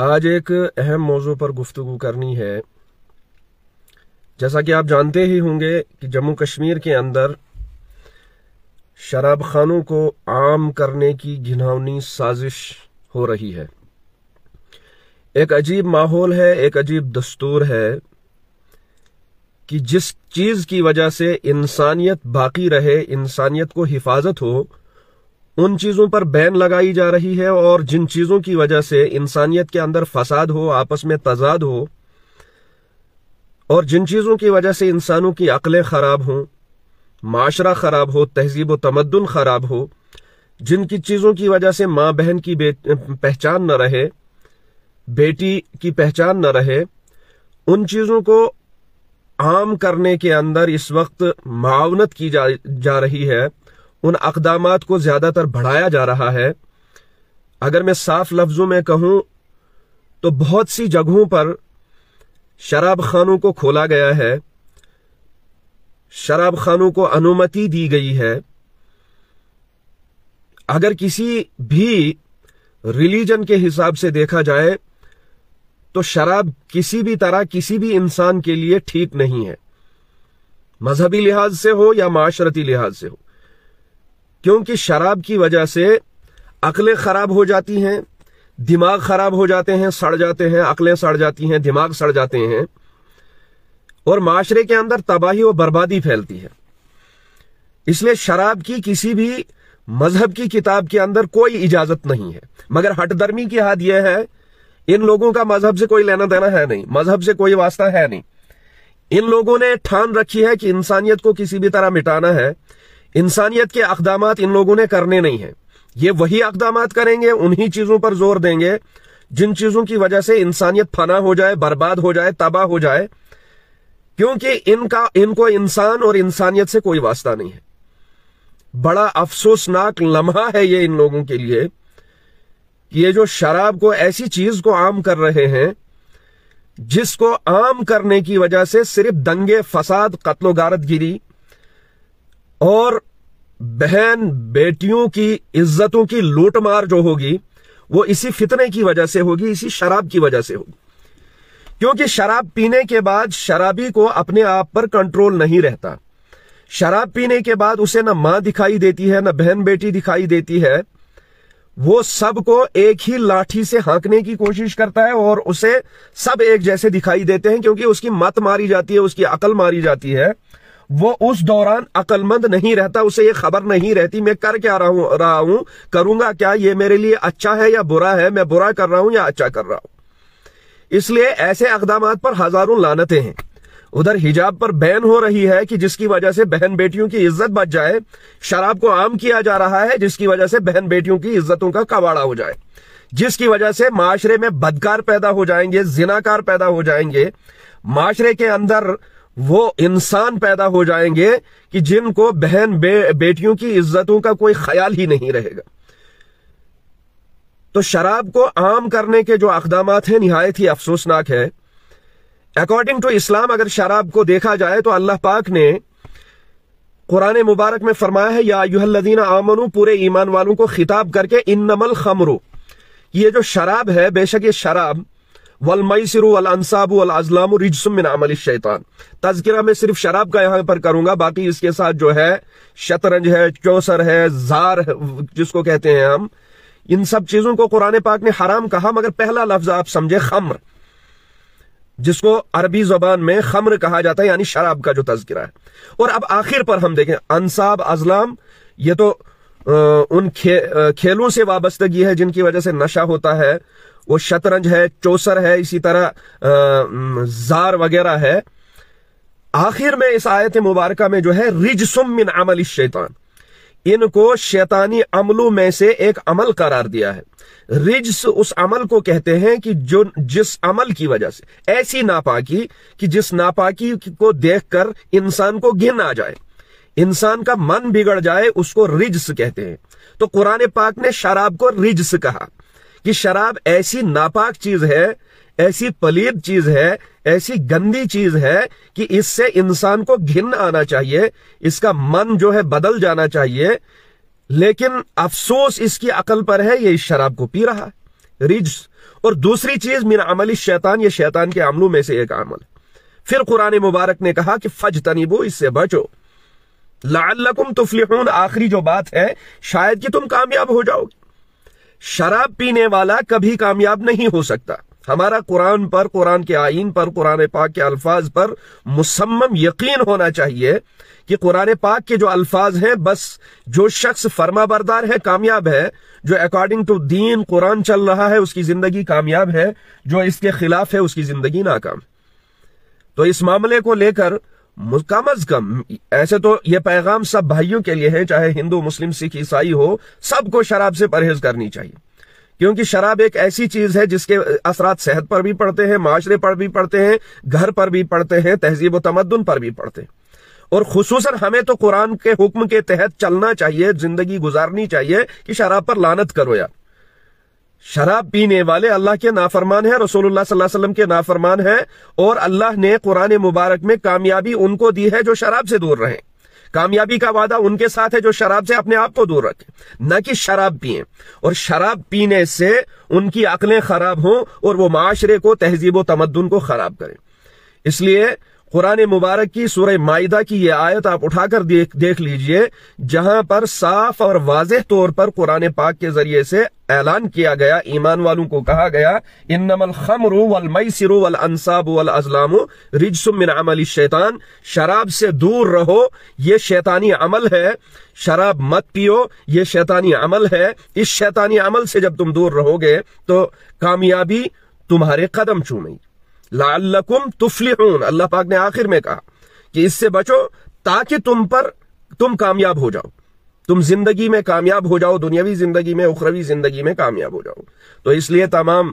آج ایک اہم موضوع پر گفتگو کرنی ہے۔ جیسا کہ آپ جانتے ہی ہوں گے کہ جموں کشمیر کے اندر شراب خانوں کو عام کرنے کی گھناؤنی سازش ہو رہی ہے۔ ایک عجیب ماحول ہے، ایک عجیب دستور ہے کہ جس چیز کی وجہ سے انسانیت باقی رہے، انسانیت کو حفاظت ہو، ان چیزوں پر بین لگائی جا رہی ہے، اور جن چیزوں کی وجہ سے انسانیت کے اندر فساد ہو، آپس میں تضاد ہو، اور جن چیزوں کی وجہ سے انسانوں کی عقلیں خراب ہوں، معاشرہ خراب ہو، تہذیب و تمدن خراب ہو، جن کی چیزوں کی وجہ سے ماں بہن کی پہچان نہ رہے، بیٹی کی پہچان نہ رہے، ان چیزوں کو عام کرنے کے اندر اس وقت معاونت کی جا رہی ہے۔ ان اقدامات کو زیادہ تر بڑھایا جا رہا ہے۔ اگر میں صاف لفظوں میں کہوں تو بہت سی جگہوں پر شراب خانوں کو کھولا گیا ہے، شراب خانوں کو انومتی دی گئی ہے۔ اگر کسی بھی ریلیجن کے حساب سے دیکھا جائے تو شراب کسی بھی طرح کسی بھی انسان کے لیے ٹھیک نہیں ہے، مذہبی لحاظ سے ہو یا معاشرتی لحاظ سے ہو، کیونکہ شراب کی وجہ سے عقلیں خراب ہو جاتی ہیں، دماغ خراب ہو جاتے ہیں، سڑ جاتے ہیں، عقلیں سڑ جاتی ہیں، دماغ سڑ جاتے ہیں، اور معاشرے کے اندر تباہی و بربادی پھیلتی ہے۔ اس لیے شراب کی کسی بھی مذہب کی کتاب کے اندر کوئی اجازت نہیں ہے، مگر ہٹ درمی کی حد یہ ہے، ان لوگوں کا مذہب سے کوئی لینا دینا ہے نہیں، مذہب سے کوئی واسطہ ہے نہیں۔ ان لوگوں نے ٹھان رکھی ہے کہ انسانیت کو کسی بھی طرح مٹانا ہے۔ انسانیت کے اقدامات ان لوگوں نے کرنے نہیں ہیں، یہ وہی اقدامات کریں گے، انہی چیزوں پر زور دیں گے جن چیزوں کی وجہ سے انسانیت فنا ہو جائے، برباد ہو جائے، تباہ ہو جائے، کیونکہ ان کو انسان اور انسانیت سے کوئی واسطہ نہیں ہے۔ بڑا افسوسناک لمحہ ہے یہ ان لوگوں کے لیے کہ یہ جو شراب کو ایسی چیز کو عام کر رہے ہیں جس کو عام کرنے کی وجہ سے صرف دنگے، فساد، قتل و غارت گیری اور بہن بیٹیوں کی عزتوں کی لوٹ مار جو ہوگی وہ اسی فتنے کی وجہ سے ہوگی، اسی شراب کی وجہ سے ہوگی۔ کیونکہ شراب پینے کے بعد شرابی کو اپنے آپ پر کنٹرول نہیں رہتا۔ شراب پینے کے بعد اسے نہ ماں دکھائی دیتی ہے، نہ بہن بیٹی دکھائی دیتی ہے، وہ سب کو ایک ہی لاٹھی سے ہانکنے کی کوشش کرتا ہے، اور اسے سب ایک جیسے دکھائی دیتے ہیں، کیونکہ اس کی مت ماری جاتی ہے، اس کی عقل ماری جاتی ہے۔ وہ اس دوران عقل مند نہیں رہتا، اسے یہ خبر نہیں رہتی میں کر کیا رہا ہوں، کروں گا کیا، یہ میرے لیے اچھا ہے یا برا ہے، میں برا کر رہا ہوں یا اچھا کر رہا ہوں۔ اس لیے ایسے اقدامات پر ہزاروں لعنتیں ہیں۔ ادھر حجاب پر بین ہو رہی ہے کہ جس کی وجہ سے بہن بیٹیوں کی عزت بچ جائے، شراب کو عام کیا جا رہا ہے جس کی وجہ سے بہن بیٹیوں کی عزتوں کا کباڑا ہو جائے، جس کی وجہ سے معاشرے میں بدکار پیدا ہو جائیں گے، زناکار پیدا ہو جائیں گے، معاشرے کے اندر وہ انسان پیدا ہو جائیں گے کہ جن کو بہن بیٹیوں کی عزتوں کا کوئی خیال ہی نہیں رہے گا۔ تو شراب کو عام کرنے کے جو اقدامات ہیں نہایت ہی افسوسناک ہے۔ اکارڈنگ ٹو اسلام اگر شراب کو دیکھا جائے تو اللہ پاک نے قرآن مبارک میں فرمایا ہے، یا ایھا الذین آمنوا، پورے ایمان والوں کو خطاب کر کے، انما الخمر، یہ جو شراب ہے، بے شک یہ شراب، والمیسر والانصاب والازلام رجس من عمل الشیطان، تذکرہ میں صرف شراب کا یہاں پر کروں گا، باقی اس کے ساتھ جو ہے شطرنج ہے، چوسر ہے، زار جس کو کہتے ہیں ہم، ان سب چیزوں کو قرآن پاک نے حرام کہا، مگر پہلا لفظ آپ سمجھے خمر، جس کو عربی زبان میں خمر کہا جاتا ہے، یعنی شراب کا جو تذکرہ ہے۔ اور اب آخر پر ہم دیکھیں انصاب، ازلام، یہ تو ان کھیلوں سے وابستگی ہے جن کی وجہ سے نشہ ہوتا ہے، وہ شطرنج ہے، چوسر ہے، اسی طرح زار وغیرہ ہے۔ آخر میں اس آیت مبارکہ میں جو ہے رجسم من عمل الشیطان، ان کو شیطانی عملوں میں سے ایک عمل قرار دیا ہے۔ رجس اس عمل کو کہتے ہیں کہ جس عمل کی وجہ سے ایسی ناپاکی کہ جس ناپاکی کو دیکھ کر انسان کو گھن آ جائے، انسان کا من بگڑ جائے، اس کو رجس کہتے ہیں۔ تو قرآن پاک نے شراب کو رجس کہا کہ شراب ایسی ناپاک چیز ہے، ایسی پلید چیز ہے، ایسی گندی چیز ہے کہ اس سے انسان کو گھن آنا چاہیے، اس کا من جو ہے بدل جانا چاہیے، لیکن افسوس اس کی عقل پر ہے، یہ اس شراب کو پی رہا ہے۔ رجس، اور دوسری چیز من عمل الشیطان، یہ شیطان کے عملوں میں سے ایک عمل۔ پھر قرآن مبارک نے کہا کہ فجتنبو، اس سے بچو، لعلکم تفلحون، آخری جو بات ہے شاید کہ تم کامیاب ہو جاؤ گے۔ شراب پینے والا کبھی کامیاب نہیں ہو سکتا۔ ہمارا قرآن پر، قرآن کے آئین پر، قرآن پاک کے الفاظ پر مصمم یقین ہونا چاہیے کہ قرآن پاک کے جو الفاظ ہیں، بس جو شخص فرما بردار ہے کامیاب ہے، جو اکارڈنگ ٹو دین قرآن چل رہا ہے اس کی زندگی کامیاب ہے، جو اس کے خلاف ہے اس کی زندگی ناکام۔ تو اس معاملے کو لے کر کم از کم، ایسے تو یہ پیغام سب بھائیوں کے لیے ہے، چاہے ہندو، مسلم، سکھ، عیسائی ہو، سب کو شراب سے پرہیز کرنی چاہیے، کیونکہ شراب ایک ایسی چیز ہے جس کے اثرات صحت پر بھی پڑتے ہیں، معاشرے پر بھی پڑتے ہیں، گھر پر بھی پڑتے ہیں، تہذیب و تمدن پر بھی پڑتے ہیں، اور خصوصاً ہمیں تو قرآن کے حکم کے تحت چلنا چاہیے، زندگی گزارنی چاہیے کہ شراب پر لعنت کرو یار۔ شراب پینے والے اللہ کے نافرمان ہیں، رسول اللہ صلی اللہ علیہ وسلم کے نافرمان ہیں، اور اللہ نے قرآن مبارک میں کامیابی ان کو دی ہے جو شراب سے دور رہیں۔ کامیابی کا وعدہ ان کے ساتھ ہے جو شراب سے اپنے آپ کو دور رکھیں، نہ کہ شراب پئیں، اور شراب پینے سے ان کی عقلیں خراب ہوں اور وہ معاشرے کو، تہذیب و تمدن کو خراب کریں۔ اس لیے قرآن مبارک کی سورہ مائدہ کی یہ آیت آپ اٹھا کر دیکھ لیجئے، جہاں پر صاف اور واضح طور پر قرآن پاک کے ذریعے سے اعلان کیا گیا، ایمان والوں کو کہا گیا، انما الخمر والمیسر والانصاب والازلام رجس من عمل الشیطان، شراب سے دور رہو، یہ شیطانی عمل ہے، شراب مت پیو، یہ شیطانی عمل ہے۔ اس شیطانی عمل سے جب تم دور رہو گے تو کامیابی تمہارے قدم چومے گی۔ لعلکم تفلحون، اللہ پاک نے آخر میں کہا کہ اس سے بچو تاکہ تم کامیاب ہو جاؤ، تم زندگی میں کامیاب ہو جاؤ، دنیاوی زندگی میں، اخروی زندگی میں کامیاب ہو جاؤ۔ تو اس لیے تمام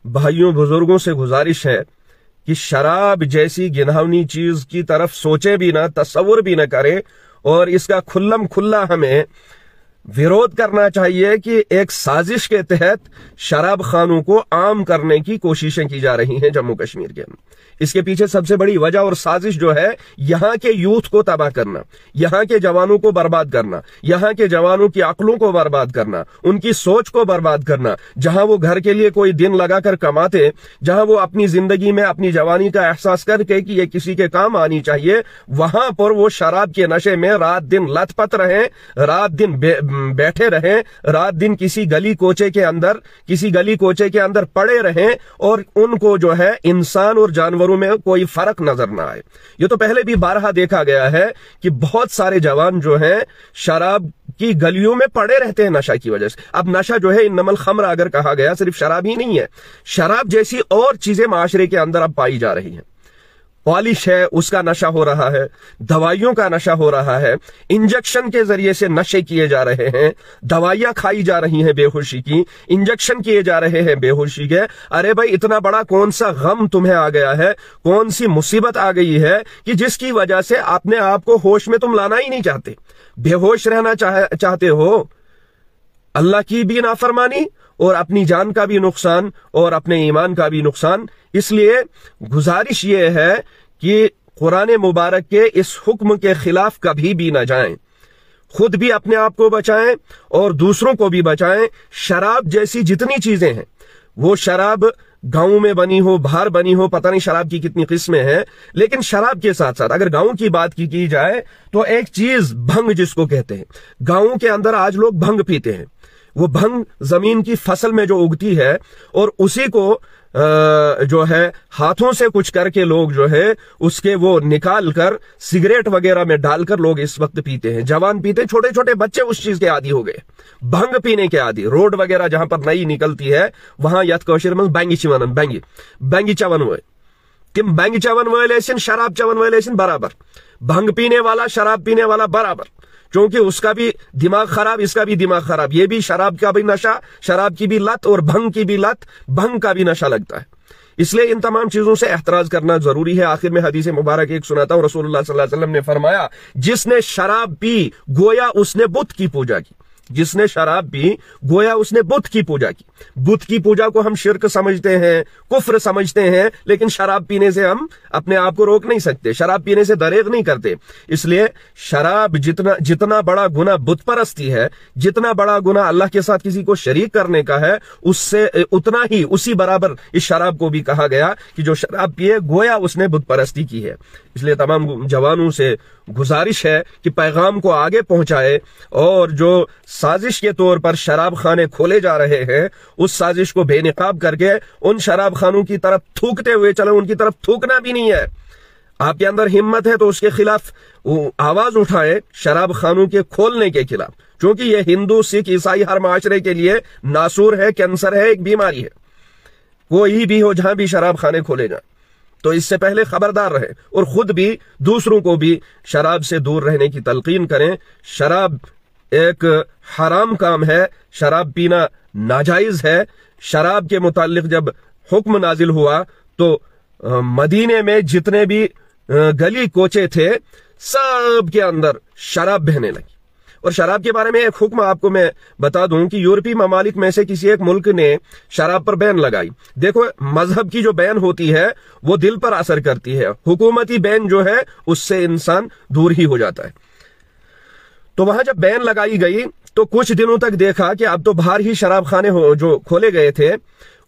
بھائیوں بزرگوں سے گزارش ہے کہ شراب جیسی گنہونی چیز کی طرف سوچے بھی نہ، تصور بھی نہ کریں، اور اس کا کھلم کھلا ہمیں ویرود کرنا چاہیے کہ ایک سازش کے تحت شراب خانوں کو عام کرنے کی کوششیں کی جا رہی ہیں جموں کشمیر کے اندر۔ اس کے پیچھے سب سے بڑی وجہ اور سازش جو ہے، یہاں کے یوتھ کو تباہ کرنا، یہاں کے جوانوں کو برباد کرنا، یہاں کے جوانوں کی عقلوں کو برباد کرنا، ان کی سوچ کو برباد کرنا۔ جہاں وہ گھر کے لیے کوئی دن لگا کر کماتے، جہاں وہ اپنی زندگی میں اپنی جوانی کا احساس کر کے کہ یہ کسی کے کام آنی چاہیے، وہاں پر وہ شراب کے نشے میں رات دن لت پت رہیں، رات دن بیٹھے رہیں، رات دن کسی گلی کوچے کے اندر پڑے رہیں، اور ان کو جو ہے انسان اور جانوروں میں کوئی فرق نظر نہ آئے۔ یہ تو پہلے بھی بارہا دیکھا گیا ہے کہ بہت سارے جوان جو ہیں شراب کی گلیوں میں پڑے رہتے ہیں نشہ کی وجہ سے۔ اب نشہ جو ہے انما الخمر اگر کہا گیا، صرف شراب ہی نہیں ہے، شراب جیسی اور چیزیں معاشرے کے اندر اب پائی جا رہی ہیں۔ پالش ہے، اس کا نشہ ہو رہا ہے، دوائیوں کا نشہ ہو رہا ہے، انجیکشن کے ذریعے سے نشے کیے جا رہے ہیں، دوائیاں کھائی جا رہی ہیں بے ہوشی کی، انجیکشن کیے جا رہے ہیں بے ہوشی کے۔ ارے بھائی، اتنا بڑا کون سا غم تمہیں آ گیا ہے، کون سی مصیبت آ گئی ہے کہ جس کی وجہ سے اپنے آپ کو ہوش میں تم لانا ہی نہیں چاہتے، بے ہوش رہنا چاہتے ہو؟ اللہ کی بھی نافرمانی اور اپنی جان کا بھی نقصان اور اپنے ایمان کا بھی نقصان۔ اس لیے گزارش یہ ہے کہ قرآن مبارک کے اس حکم کے خلاف کبھی بھی نہ جائیں، خود بھی اپنے آپ کو بچائیں اور دوسروں کو بھی بچائیں۔ شراب جیسی جتنی چیزیں ہیں، وہ شراب گاؤں میں بنی ہو، باہر بنی ہو، پتہ نہیں شراب کی کتنی قسمیں ہیں، لیکن شراب کے ساتھ ساتھ اگر گاؤں کی بات کی جائے تو ایک چیز بھنگ جس کو کہتے ہیں، گاؤں کے اندر آج لوگ بھنگ پیتے ہیں۔ وہ بھنگ زمین کی فصل میں جو اگتی ہے، اور اسی کو جو ہے ہاتھوں سے کچھ کر کے لوگ جو ہے اس کے وہ نکال کر سگریٹ وغیرہ میں ڈال کر لوگ اس وقت پیتے ہیں، جوان پیتے ہیں، چھوٹے چھوٹے بچے اس چیز کے عادی ہو گئے، بھنگ پینے کے عادی۔ روڈ وغیرہ جہاں پر نئی نکلتی ہے وہاں یت کوشر میں بینگی چون بینگی چون ہوئے تم بینگی چون ویلیشن شراب چون ویلیشن برابر، بھنگ پینے والا شراب پینے والا برابر، چونکہ اس کا بھی دماغ خراب، اس کا بھی دماغ خراب، یہ بھی شراب کا بھی نشہ، شراب کی بھی لت اور بھنگ کی بھی لت، بھنگ کا بھی نشہ لگتا ہے۔ اس لیے ان تمام چیزوں سے احتراز کرنا ضروری ہے۔ آخر میں حدیث مبارک ایک سناتا ہوں، رسول اللہ صلی اللہ علیہ وسلم نے فرمایا، جس نے شراب پی گویا اس نے بت کی پوجا کی۔ جس نے شراب پی گویا اس نے بت کی پوجا کی۔ بت کی پوجا کو ہم شرک سمجھتے ہیں، کفر سمجھتے ہیں، لیکن شراب پینے سے ہم اپنے آپ کو روک نہیں سکتے، شراب پینے سے دریغ نہیں کرتے۔ اس لیے شراب جتنا بڑا گناہ بت پرستی ہے، جتنا بڑا گناہ اللہ کے ساتھ کسی کو شریک کرنے کا ہے، اس سے اتنا ہی اسی برابر اس شراب کو بھی کہا گیا کہ جو شراب پیے گویا اس نے بت پرستی کی ہے۔ اس لیے تمام جوانوں سے گزارش ہے کہ پیغام کو آگے پہنچائے، اور جو سازش کے طور پر شراب خانے کھولے جا رہے ہیں اس سازش کو بے نقاب کر کے ان شراب خانوں کی طرف تھوکتے ہوئے چلیں، ان کی طرف تھوکنا بھی نہیں ہے۔ آپ کے اندر ہمت ہے تو اس کے خلاف آواز اٹھائے، شراب خانوں کے کھولنے کے خلاف، کیونکہ یہ ہندو، سکھ، عیسائی ہر معاشرے کے لیے ناسور ہے، کینسر ہے، ایک بیماری ہے۔ کوئی بھی ہو جہاں بھی شراب خانے کھولے جائیں تو اس سے پہلے خبردار رہے، اور خود بھی دوسروں کو بھی شراب سے دور رہنے کی تلقین کریں۔ شراب ایک حرام کام ہے، شراب پینا ناجائز ہے۔ شراب کے متعلق جب حکم نازل ہوا تو مدینے میں جتنے بھی گلی کوچے تھے سب کے اندر شراب بہنے لگی۔ اور شراب کے بارے میں ایک حکم آپ کو میں بتا دوں کہ یورپی ممالک میں سے کسی ایک ملک نے شراب پر بین لگائی۔ دیکھو، مذہب کی جو بین ہوتی ہے وہ دل پر اثر کرتی ہے، حکومتی بین جو ہے اس سے انسان دور ہی ہو جاتا ہے۔ تو وہاں جب بین لگائی گئی تو کچھ دنوں تک دیکھا کہ اب تو باہر ہی شراب خانے جو کھولے گئے تھے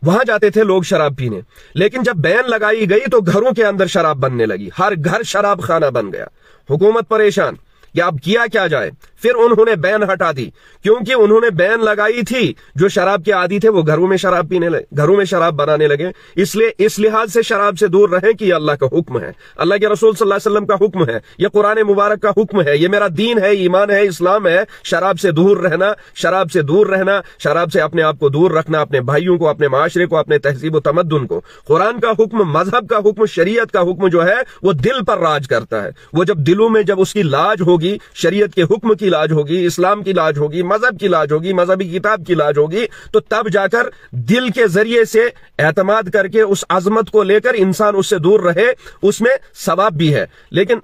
وہاں جاتے تھے لوگ شراب پینے، لیکن جب بین لگائی گئی تو گھروں کے اندر شراب بننے لگی، ہر گھر شراب خانہ بن گیا۔ حکومت پریشان کہ اب کیا جائے، پھر انہوں نے بین ہٹا دی، کیونکہ انہوں نے بین لگائی تھی، جو شراب کے عادی تھے وہ گھروں میں شراب پینے لگے، گھروں میں شراب بنانے لگے۔ اس لیے اس لحاظ سے شراب سے دور رہیں کہ یہ اللہ کا حکم ہے، اللہ کے رسول صلی اللہ علیہ وسلم کا حکم ہے، یہ قرآن مبارک کا حکم ہے، یہ میرا دین ہے، ایمان ہے، اسلام ہے۔ شراب سے دور رہنا، شراب سے دور رہنا، شراب سے اپنے آپ کو دور رکھنا، اپنے بھائیوں کو، اپنے معاشرے کو، اپنے تہذیب و تمدن کو۔ قرآن کا حکم، مذہب کا حکم، شریعت کا حکم جو ہے وہ دل پر راج کرتا ہے۔ وہ جب دلوں میں جب اس کی لاج ہوگی، شریعت کے حکم کی لاج ہوگی، اسلام کی لاج ہوگی، مذہب کی لاج ہوگی، مذہبی کتاب کی لاج ہوگی، تو تب جا کر دل کے ذریعے سے اعتماد کر کے اس عظمت کو لے کر انسان اس سے دور رہے، اس میں ثواب بھی ہے۔ لیکن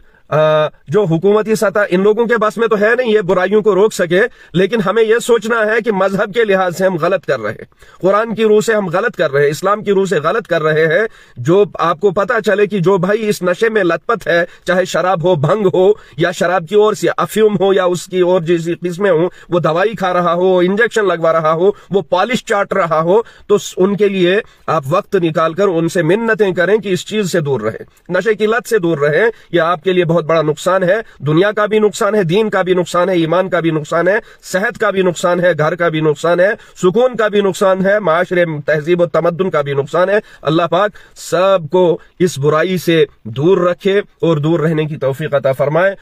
جو حکومتی سطح ان لوگوں کے بس میں تو ہے نہیں یہ برائیوں کو روک سکے، لیکن ہمیں یہ سوچنا ہے کہ مذہب کے لحاظ سے ہم غلط کر رہے ہیں، قرآن کی روح سے ہم غلط کر رہے ہیں، اسلام کی روح سے غلط کر رہے ہیں۔ جو آپ کو پتا چلے کہ جو بھائی اس نشے میں لت پت ہے، چاہے شراب ہو، بھنگ ہو، یا شراب کی اور سے افیوم ہو، یا اس کی اور جیسی قسمیں ہوں، وہ دوائی کھا رہا ہو، انجیکشن لگوا رہا ہو، وہ پالش چاٹ رہا ہو، تو ان کے لیے آپ وقت نکال کر ان سے منتیں کریں کہ اس چیز سے دور رہیں، نشے کی لت سے دور رہیں۔ یہ آپ کے لیے بہت بڑا نقصان ہے، دنیا کا بھی نقصان ہے، دین کا بھی نقصان ہے، ایمان کا بھی نقصان ہے، صحت کا بھی نقصان ہے، گھر کا بھی نقصان ہے، سکون کا بھی نقصان ہے، معاشرے، تہذیب و تمدن کا بھی نقصان ہے۔ اللہ پاک سب کو اس برائی سے دور رکھے اور دور رہنے کی توفیق عطا فرمائے۔